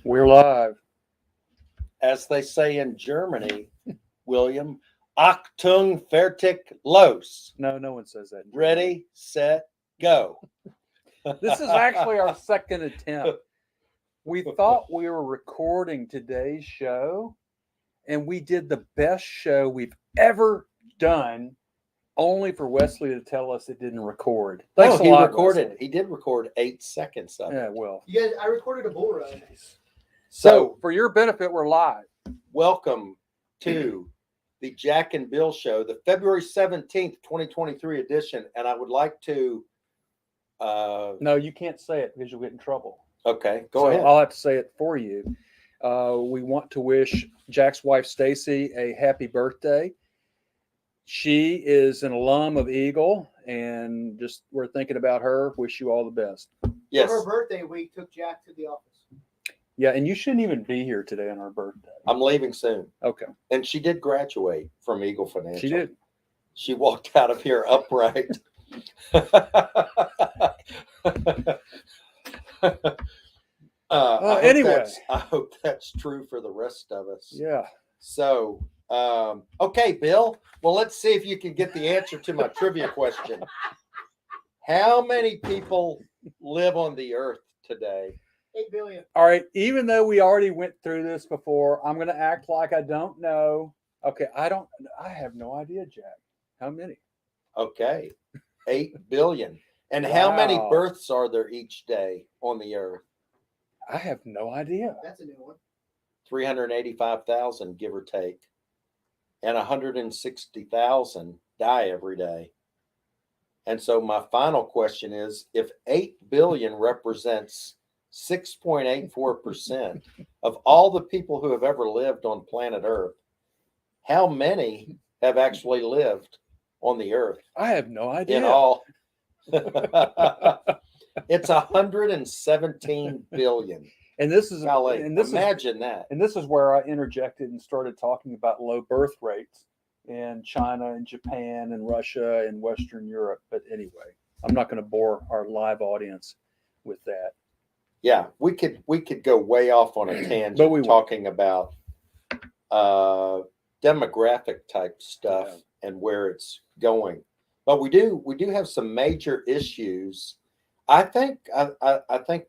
We're live. As they say in Germany, William, Achtung, fertig, los. No one says that. Ready, set, go. This is actually our second attempt. We thought we were recording today's show, and we did the best show we've ever done, only for Wesley to tell us it didn't record. Thanks No, a he lot, recorded. Wesley. He did record 8 seconds of it. Yeah, well. You guys, I recorded a bull run. So, for your benefit, we're live. Welcome to the Jack and Bill Show, the February 17th, 2023 edition. And I would like to. No, you can't say it because you'll get in trouble. Okay, go So ahead. I'll have to say it for you. We want to wish Jack's wife, Stacy, a happy birthday. She is an alum of Eagle, and just we're thinking about her. Wish you all the best. Yes, For her birthday, we took Jack to the office. Yeah, and you shouldn't even be here today on her birthday. I'm leaving soon. Okay. And she did graduate from Eagle Financial. She did. She walked out of here upright. Anyway. I hope that's true for the rest of us. Yeah. So, okay, Bill. Well, let's see if you can get the answer to my trivia question. How many people live on the earth today? 8 billion. All right. Even though we already went through this before, I'm going to act like I don't know. Okay. I have no idea, Jack. How many? Okay, 8 billion. And how many Wow. births are there each day on the earth? I have no idea. That's a new one. 385,000, give or take. And 160,000 die every day. And so my final question is, if 8 billion represents 6.84% of all the people who have ever lived on planet Earth, how many have actually lived on the earth I have no idea. in all? It's 117 billion. And this is Golly, and this is imagine that. And this is where I interjected and started talking about low birth rates in China and Japan and Russia and Western Europe. But anyway, I'm not going to bore our live audience with that. Yeah, we could go way off on a tangent, But we won't. talking about demographic type stuff and where it's going. But we do have some major issues. I think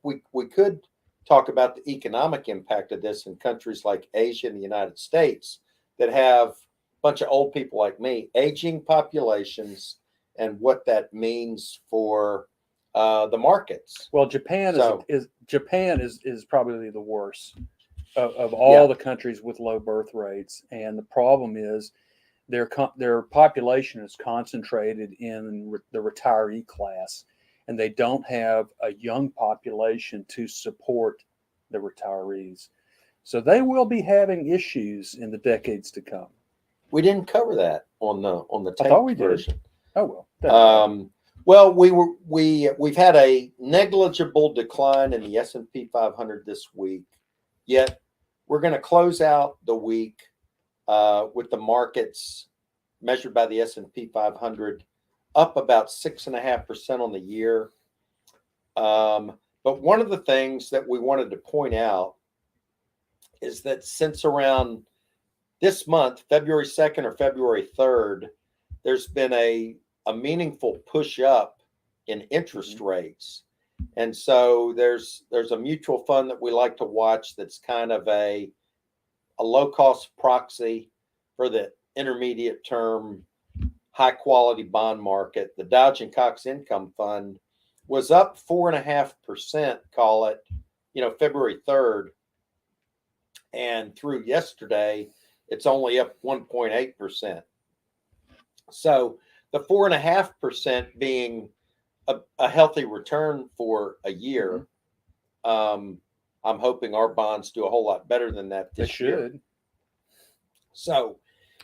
we could talk about the economic impact of this in countries like Asia and the United States that have a bunch of old people like me, aging populations, and what that means for the markets. Well, Japan So- is probably the worst of all the countries with low birth rates, and the problem is their population is concentrated in the retiree class, and they don't have a young population to support the retirees. So they will be having issues in the decades to come. We didn't cover that on the I thought we tape did. version. Oh well. Well, we've had a negligible decline in the S&P 500 this week. Yet we're going to close out the week with the markets measured by the S&P 500 up about 6.5% on the year. But one of the things that we wanted to point out is that since around this month, February 2nd or February 3rd, there's been a meaningful push up in interest rates. And so there's a mutual fund that we like to watch that's kind of a low-cost proxy for the intermediate term high-quality bond market. The Dodge and Cox Income Fund was up 4.5%, call it, February 3rd. And through yesterday, it's only up 1.8%. So the 4.5% being a healthy return for a year. I'm hoping our bonds do a whole lot better than that They this year. should. So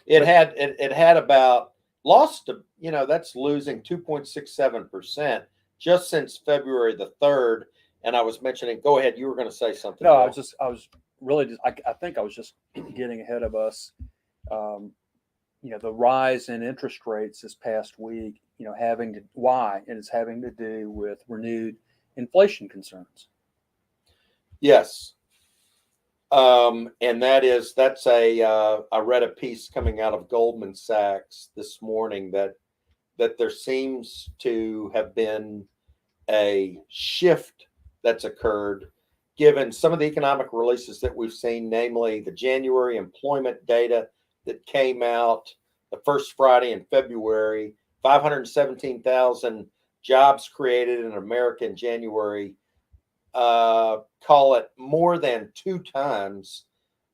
it had about lost to, that's losing 2.67% just since February the 3rd. And I was mentioning, go ahead, you were going to say something. No, Bill. I was really just, I think I was just getting ahead of us. The rise in interest rates this past week, why? And it's having to do with renewed inflation concerns. Yes. And I read a piece coming out of Goldman Sachs this morning that there seems to have been a shift that's occurred given some of the economic releases that we've seen, namely the January employment data that came out the first Friday in February, 517,000 jobs created in America in January, call it more than 2 times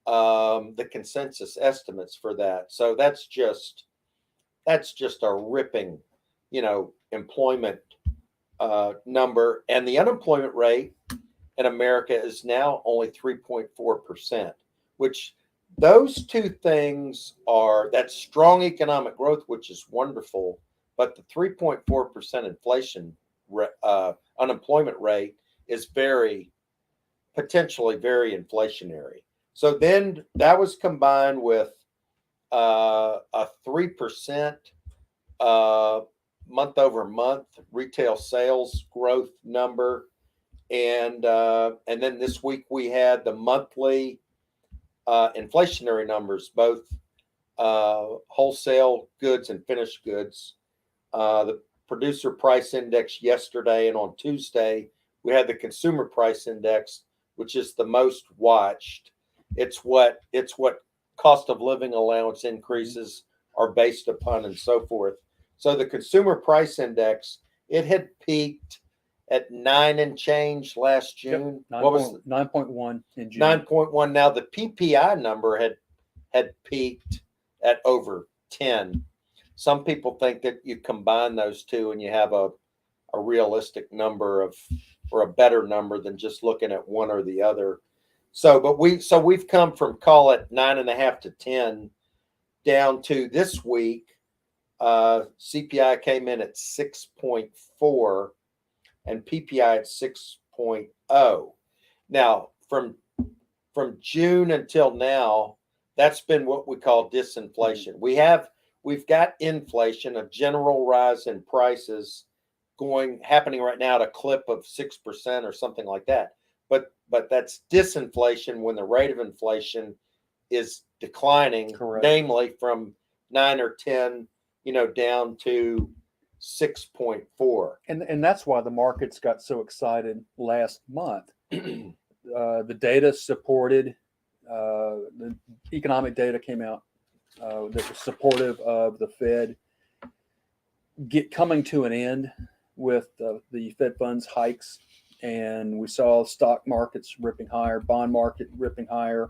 the consensus estimates for that. So that's just a ripping, employment number, and the unemployment rate in America is now only 3.4%, which those two things that's strong economic growth, which is wonderful, but the 3.4% inflation unemployment rate is potentially very inflationary. So then that was combined with a 3% month over month retail sales growth number, and then this week we had the monthly inflationary numbers, both wholesale goods and finished goods. The producer price index yesterday, and on Tuesday we had the consumer price index, which is the most watched. It's what cost of living allowance increases are based upon, and so forth. So the consumer price index, it had peaked at 9 and change last June. Yep, what was 9.1 in June? 9.1. Now the PPI number had peaked at over 10. Some people think that you combine those two and you have a realistic number or a better number than just looking at one or the other. So we've come from, call it 9.5 to 10 down to this week. CPI came in at 6.4 and PPI at 6.0. Now, from June until now, that's been what we call disinflation. We've got inflation, a general rise in prices happening right now at a clip of 6% or something like that. But that's disinflation when the rate of inflation is declining, Correct. Namely from 9 or 10, down to 6.4. And that's why the markets got so excited last month. The data supported, the economic data came out that was supportive of the Fed coming to an end with the Fed funds hikes. And we saw stock markets ripping higher, bond market ripping higher.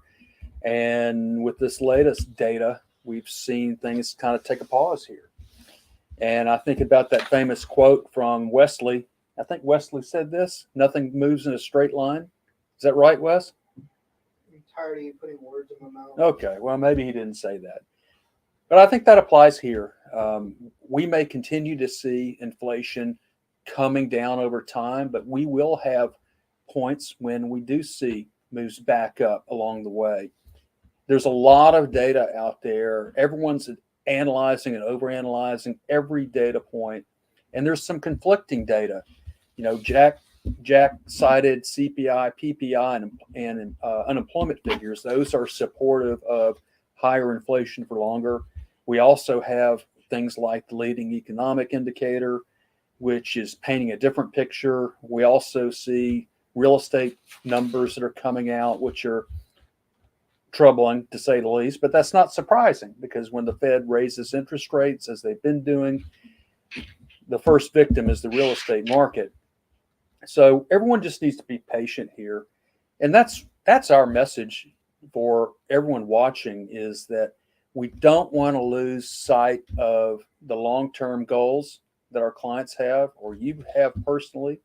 And with this latest data, we've seen things kind of take a pause here. And I think about that famous quote from Wesley. I think Wesley said this: "Nothing moves in a straight line." Is that right, Wes? I'm tired of you putting words in my mouth. Okay, well, maybe he didn't say that. But I think that applies here. We may continue to see inflation coming down over time, but we will have points when we do see moves back up along the way. There's a lot of data out there. Everyone's analyzing and overanalyzing every data point, and there's some conflicting data. Jack cited CPI, PPI, and unemployment figures. Those are supportive of higher inflation for longer. We also have things like the leading economic indicator, which is painting a different picture. We also see real estate numbers that are coming out, which are troubling to say the least, but that's not surprising because when the Fed raises interest rates, as they've been doing, the first victim is the real estate market. So everyone just needs to be patient here. And that's our message for everyone watching, is that we don't want to lose sight of the long-term goals that our clients have, or you have personally.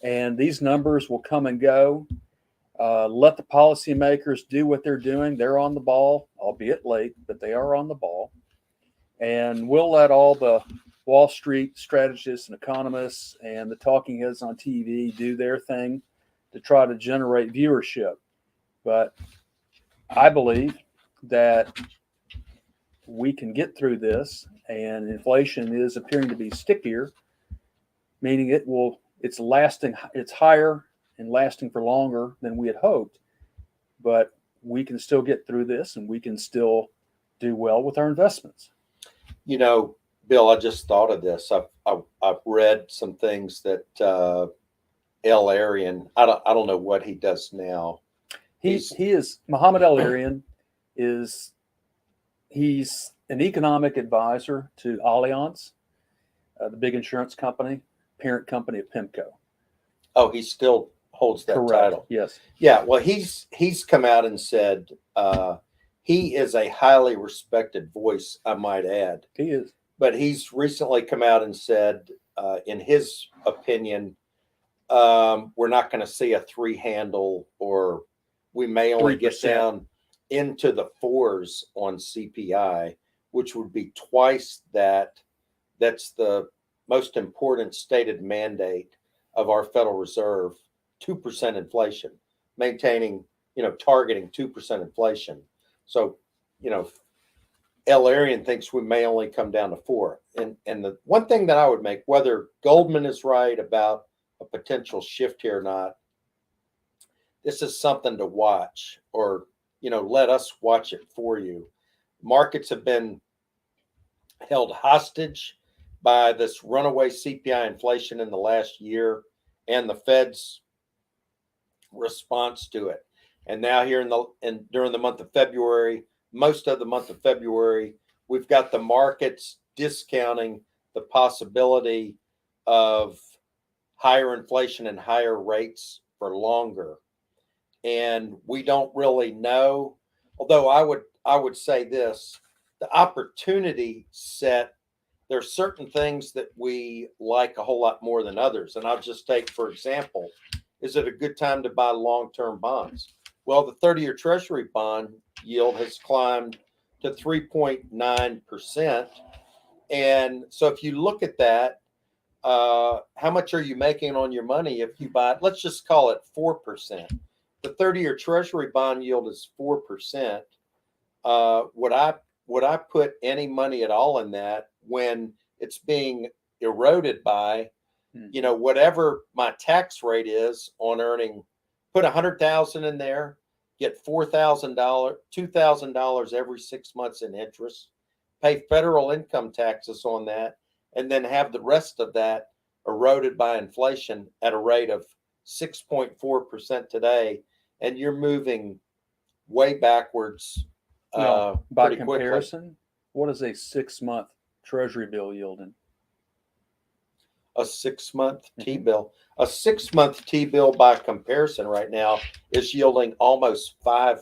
And these numbers will come and go. Let the policymakers do what they're doing. They're on the ball, albeit late, but they are on the ball. And we'll let all the Wall Street strategists and economists and the talking heads on TV do their thing to try to generate viewership. But I believe that we can get through this, and inflation is appearing to be stickier, meaning it's higher and lasting for longer than we had hoped. But we can still get through this and we can still do well with our investments. You know, Bill, I just thought of this. I've read some things that El Arian. I don't know what he does now. He is Muhammad El Arian he's an economic advisor to Allianz, the big insurance company, parent company of PIMCO. Oh, he still holds that Correct. title. Yes. Yeah. Well, he's come out and said he is a highly respected voice, I might add. He is. But he's recently come out and said, in his opinion, we're not going to see a 3 handle, or we may only 3%. get down into the 4s on CPI, which would be twice that. That's the most important stated mandate of our Federal Reserve, 2% inflation, maintaining, targeting 2% inflation. So, El Arian thinks we may only come down to 4. And the one thing that I would make, whether Goldman is right about a potential shift here or not, this is something to watch, or, let us watch it for you. Markets have been held hostage by this runaway CPI inflation in the last year and the Fed's response to it. And now here during the month of February, most of the month of February, we've got the markets discounting the possibility of higher inflation and higher rates for longer. And we don't really know, although I would say this, the opportunity set, there are certain things that we like a whole lot more than others. And I'll just take, for example, is it a good time to buy long-term bonds? Well, the 30-year Treasury bond yield has climbed to 3.9%. And so if you look at that, how much are you making on your money if you buy, let's just call it 4%. The 30-year Treasury bond yield is 4%. Would I put any money at all in that when it's being eroded by, whatever my tax rate is on earning? Put $100,000 in there, get $4,000, $2,000 every 6 months in interest, pay federal income taxes on that, and then have the rest of that eroded by inflation at a rate of 6.4% today, and you're moving way backwards. By pretty comparison, quickly. what is a 6-month Treasury bill yielding? A 6-month T-bill. A 6-month T-bill by comparison right now is yielding almost 5%.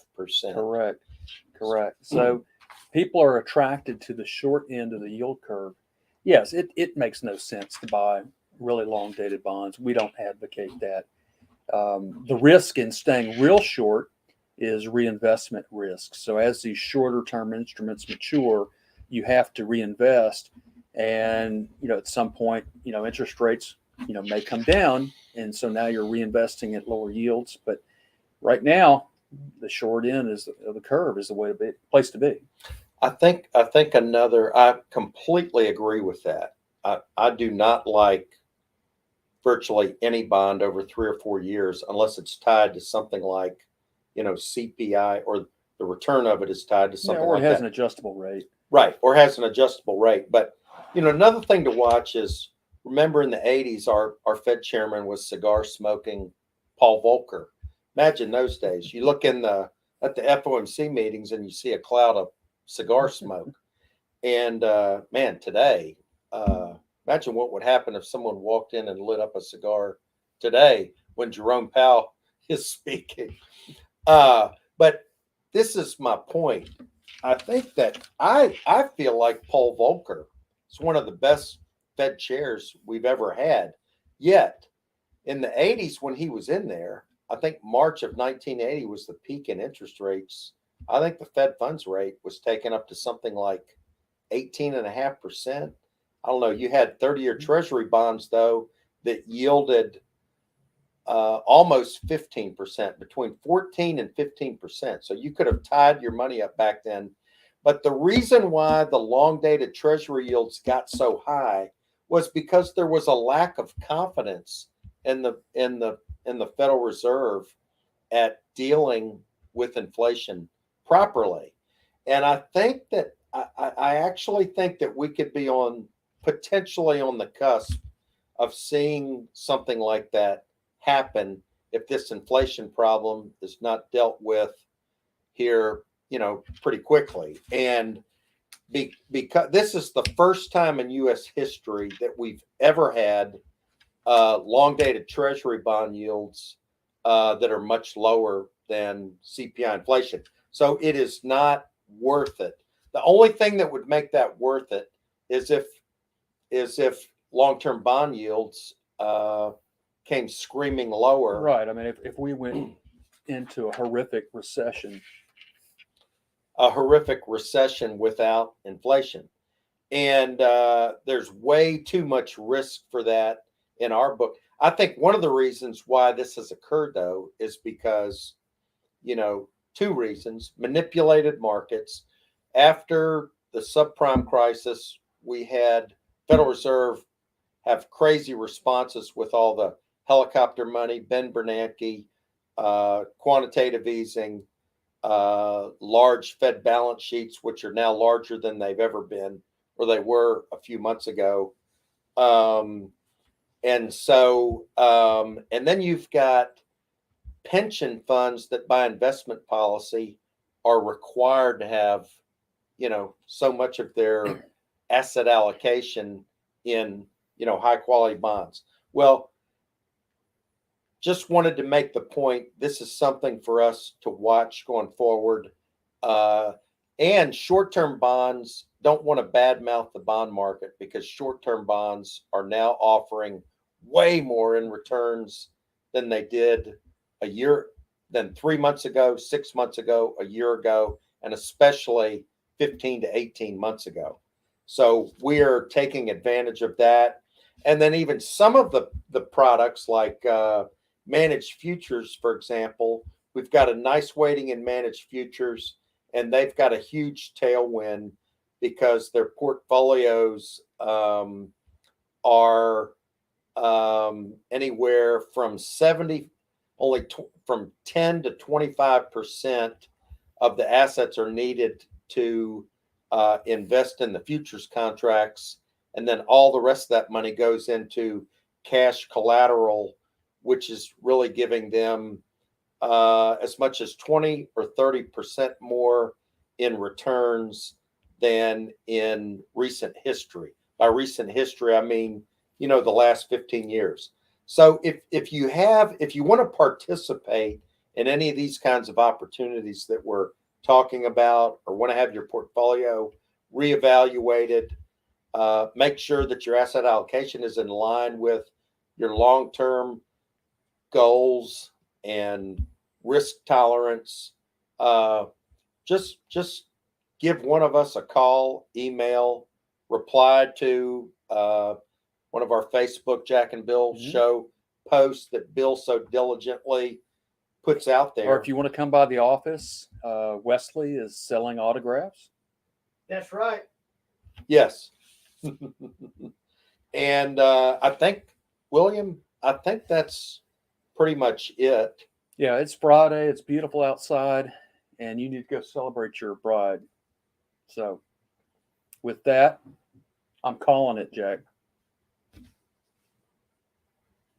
Correct. So people are attracted to the short end of the yield curve. Yes, it makes no sense to buy really long dated bonds. We don't advocate that. The risk in staying real short is reinvestment risk. So as these shorter term instruments mature, you have to reinvest. And, at some point, interest rates, may come down. And so now you're reinvesting at lower yields. But right now, the short end of the curve is the place to be. I think I completely agree with that. I do not like virtually any bond over 3 or 4 years unless it's tied to something like, CPI, or the return of it is tied to something or like it has that. an adjustable rate. Right, or has an adjustable rate. But, another thing to watch is, remember in the 80s, our Fed chairman was cigar smoking Paul Volcker. Imagine those days. You look at the FOMC meetings and you see a cloud of cigar smoke. And man, today, imagine what would happen if someone walked in and lit up a cigar today when Jerome Powell is speaking. But this is my point. I think that I feel like Paul Volcker is one of the best Fed chairs we've ever had. Yet, in the 80s when he was in there, I think March of 1980 was the peak in interest rates. I think the Fed funds rate was taken up to something like 18.5%. I don't know. You had 30-year Treasury bonds, though, that yielded almost 15%, between 14 and 15%. So you could have tied your money up back then. But the reason why the long-dated Treasury yields got so high was because there was a lack of confidence in the Federal Reserve at dealing with inflation properly. And I think that I actually think that we could be potentially on the cusp of seeing something like that happen if this inflation problem is not dealt with here, pretty quickly. And because this is the first time in U.S. history that we've ever had long-dated Treasury bond yields that are much lower than CPI inflation. So it is not worth it. The only thing that would make that worth it is if long-term bond yields came screaming lower. Right. I mean, if we went into a horrific recession Without inflation. And there's way too much risk for that in our book. I think one of the reasons why this has occurred, though, is because, two reasons: manipulated markets. After the subprime crisis, we had Federal Reserve have crazy responses with all the helicopter money, Ben Bernanke, quantitative easing, large Fed balance sheets, which are now larger than they've ever been, or they were a few months ago. And then you've got pension funds that by investment policy are required to have, so much of their asset allocation in, high quality bonds. Well, just wanted to make the point, this is something for us to watch going forward. And short-term bonds, don't want to badmouth the bond market, because short-term bonds are now offering way more in returns than they did 3 months ago, 6 months ago, a year ago, and especially 15 to 18 months ago. So we are taking advantage of that. And then even some of the products like managed futures, for example, we've got a nice weighting in managed futures, and they've got a huge tailwind because their portfolios are anywhere from from 10 to 25% of the assets are needed to invest in the futures contracts. And then all the rest of that money goes into cash collateral, which is really giving them as much as 20 or 30% more in returns than in recent history. By recent history, I mean, the last 15 years. So if you want to participate in any of these kinds of opportunities that we're talking about, or want to have your portfolio reevaluated, make sure that your asset allocation is in line with your long-term goals and risk tolerance. Just give one of us a call, email, reply to one of our Facebook Jack and Bill show posts that Bill so diligently puts out there. Or if you want to come by the office, Wesley is selling autographs. That's right. Yes. And I think, William, that's pretty much it. Yeah, it's Friday. It's beautiful outside, and you need to go celebrate your bride. So with that, I'm calling it, Jack.